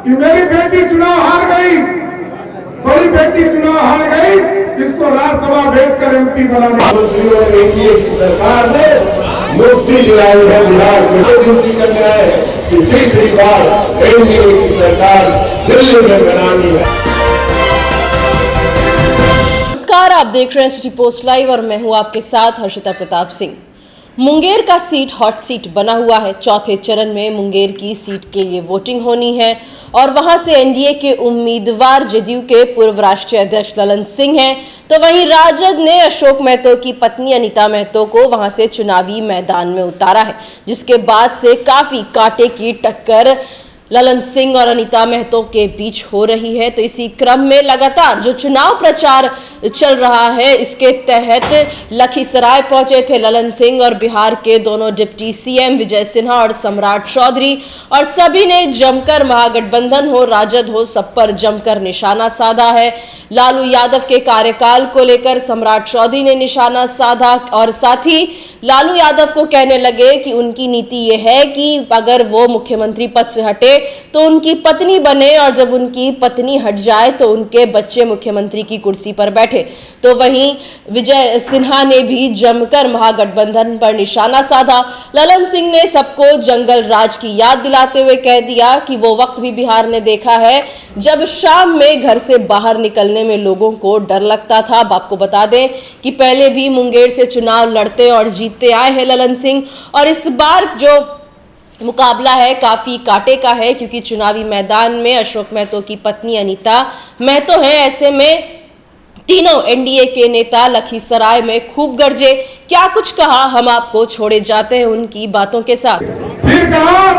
कि मेरी बेटी चुनाव हार गई, कोई बेटी चुनाव हार गई, इसको राज्यसभा भेजकर एमपी बनाने। प्रधानमंत्री और एनडीए की सरकार ने मुक्ति दिलाई है बिहार को। विनती करना है कि तीसरी बार एनडीए की सरकार दिल्ली में बनानी है। नमस्कार, आप देख रहे हैं सिटी पोस्ट लाइव और मैं हूं आपके साथ हर्षिता प्रताप सिंह। मुंगेर का सीट हॉट सीट बना हुआ है। चौथे चरण में मुंगेर की सीट के लिए वोटिंग होनी है और वहां से एनडीए के उम्मीदवार जदयू के पूर्व राष्ट्रीय अध्यक्ष ललन सिंह हैं, तो वहीं राजद ने अशोक महतो की पत्नी अनीता महतो को वहां से चुनावी मैदान में उतारा है, जिसके बाद से काफी कांटे की टक्कर ललन सिंह और अनीता महतो के बीच हो रही है। तो इसी क्रम में लगातार जो चुनाव प्रचार चल रहा है, इसके तहत लखीसराय पहुंचे थे ललन सिंह और बिहार के दोनों डिप्टी सीएम विजय सिन्हा और सम्राट चौधरी, और सभी ने जमकर महागठबंधन हो राजद हो सब पर जमकर निशाना साधा है। लालू यादव के कार्यकाल को लेकर सम्राट चौधरी ने निशाना साधा और साथ ही लालू यादव को कहने लगे कि उनकी नीति यह है कि अगर वो मुख्यमंत्री पद से हटे तो उनकी पत्नी बने, और जब उनकी पत्नी हट जाए तो उनके बच्चे मुख्यमंत्री की कुर्सी पर बैठे। तो वहीं विजय सिन्हा ने भी जमकर महागठबंधन पर निशाना साधा। ललन सिंह ने सबको जंगल राज की याद दिलाते हुए कह दिया कि वो वक्त भी बिहार ने देखा है जब शाम में घर से बाहर निकलने में लोगों को डर लगता था। अब आपको बता दें कि पहले भी मुंगेर से चुनाव लड़ते और जीतते आए हैं ललन सिंह, और इस बार जो मुकाबला है काफी कांटे का है, क्योंकि चुनावी मैदान में अशोक महतो की पत्नी अनीता महतो है। ऐसे में तीनों एनडीए के नेता लखीसराय में खूब गरजे। क्या कुछ कहा, हम आपको छोड़े जाते हैं उनकी बातों के साथ। फिर कहा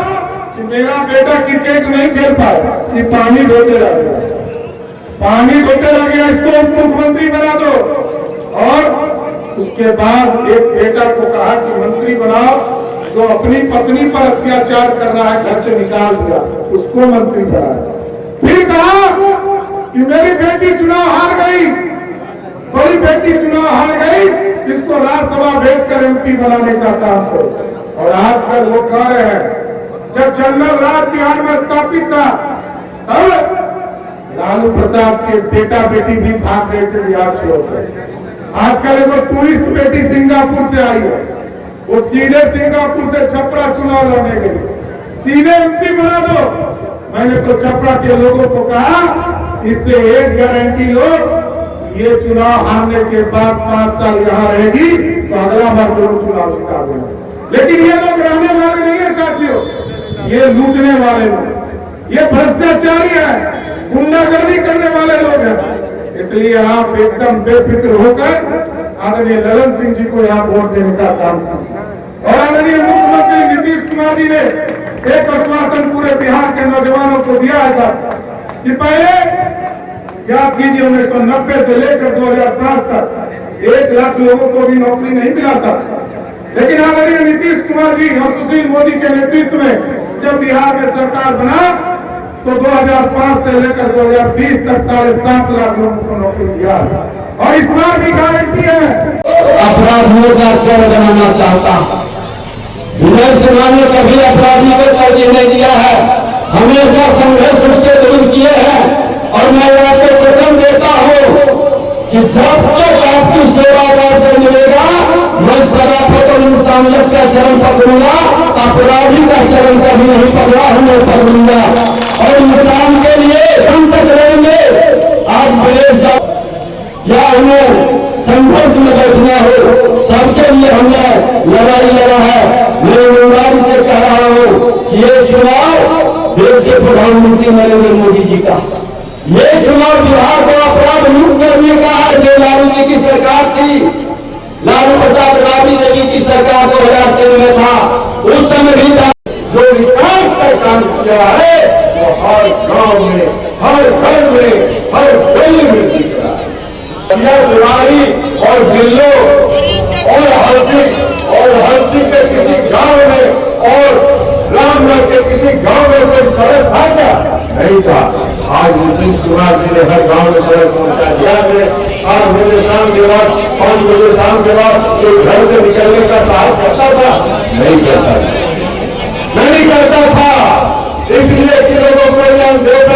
कि मेरा बेटा क्रिकेट नहीं खेल पाया कि पानी ढोते रह गया, पानी ढोते रह गया, इसको मुख्यमंत्री बना दो। और उसके बाद एक बेटा को कहा कि मंत्री बनाओ, जो अपनी पत्नी पर अत्याचार कर रहा है घर से निकाल दिया, उसको मंत्री बनाया। फिर कहा कि मेरी बेटी चुनाव हार गई, कोई बेटी चुनाव हार गई, इसको राज्यसभा भेजकर एमपी बनाने का काम करो। और आजकल वो कह रहे हैं, जब जंगल राज बिहार में स्थापित था तब लालू प्रसाद के बेटा बेटी भी भाग गए थे बिहार छोड़कर। आजकल एगो टूरिस्ट बेटी सिंगापुर से आई है, वो सीधे सिंगापुर से छपरा चुनाव लड़ने गई, सीधे एमपी बना दो। मैंने तो छपरा के लोगों को कहा, इससे एक गारंटी लो, ये चुनाव हारने के बाद 5 साल यहाँ रहेगी तो अगला बार जरूर चुनाव जिता देना। लेकिन ये लोग रहने वाले नहीं है साथियों, ये लूटने वाले लोग, ये भ्रष्टाचारी है, गुंडागर्दी करने वाले लोग हैं। इसलिए आप एकदम बेफिक्र होकर आदरणीय ललन सिंह जी को यहाँ वोट देने का काम करें। और आदरणीय मुख्यमंत्री नीतीश कुमार जी ने एक आश्वासन पूरे बिहार के नौजवानों को दिया है साहब कि पहले याद कीजिए 1990 से लेकर 2005 तक 1 लाख लोगों को भी नौकरी नहीं मिला साहब। लेकिन आदरणीय नीतीश कुमार जी और सुशील मोदी के नेतृत्व में जब बिहार में सरकार बना तो 2005 से लेकर 2020 तक 7.5 लाख लोगों को नौकरी दिया, और इस बार भी गारंटी है। अपराधियों का क्या बनाना चाहता, विजय सिन्हा ने कभी अपराधी को तरजीह नहीं दिया है, हमेशा संघर्ष उसके विरुद्ध किए हैं। और मैं आपको वचन देता हूं कि जब तक आपकी सेवा से मिलेगा, मैं सदाफत इंसानियत का चरण पकड़ूंगा, अपराधी का चरण कभी नहीं पकड़ा हूं, मैं पकड़ूंगा। और इंसान के लिए हम तक रहेंगे। आप विदेश जाओ या हमें संघर्ष में बैठना हो, सबके लिए हमने लड़ाई लड़ा है। मैं ईमानदारी से कह रहा हूं कि ये चुनाव देश के प्रधानमंत्री नरेंद्र मोदी जी का, ये चुनाव बिहार को अपराध मुक्त करने का है। जो लालू जी की सरकार थी, लालू प्रसाद राबड़ी देवी की सरकार 2003 में था, उस समय भी जो विकास का काम किया है वो हर गांव में, हर घर में, हर गली में दिख रहा है। सुराही और जिलों और हंसी के किसी गांव में और रामनगर के किसी गांव में कोई सड़क था क्या? नहीं था। आज नीतीश कुमार जी ने हर गांव में सड़क पहुंचा दिया है। 8 बजे शाम के बाद, 5 बजे शाम के बाद जो घर से निकलने का साहस करता था, नहीं करता था। इसलिए कि लोगों को हम देश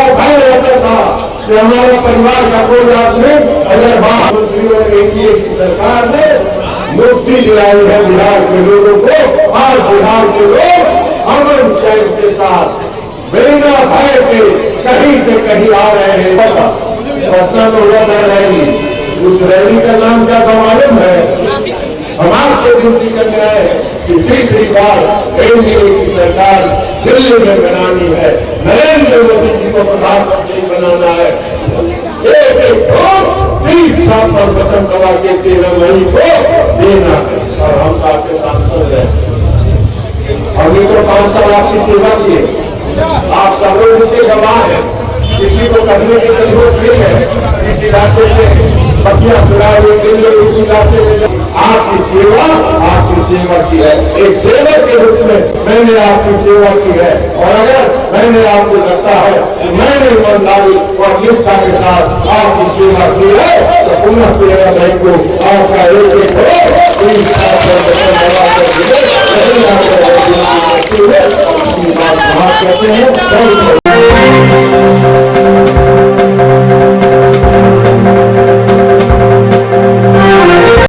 कि हमारे परिवार का कोई आदमी अगर मुख्यमंत्री और एनडीए की सरकार ने मुक्ति दिलाई है बिहार के लोगों को, और बिहार के लोग अमन चैन के साथ बिना भय के कहीं से कहीं आ रहे हैं। पटना में हुआ था रैली, उस रैली का नाम क्या था मालूम है? हम आपसे विनती करने आए हैं कि तीसरी बार एनडीए की सरकार दिल्ली में बनानी है, नरेंद्र मोदी जी को प्रधानमंत्री बनाना है। एक एक वोट 30 साल पर बटन दबा के 13 मई को देना है। और हम आपके सांसद हैं, हमने तो 5 साल आपकी सेवा की है, आप सब लोग इसके गवाह हैं। किसी को करने की जरूरत नहीं है। इस इलाके में पतियां सुनाई दिल्ली, इस इलाके में आपकी सेवा की है। एक सेवक के रूप में मैंने आपकी सेवा की है, और अगर मैंने आपको लगता है कि मैंने ईमानदारी और निष्ठा के साथ आपकी सेवा की है, तो पुनः 13 मई को आपका एक कहते हैं।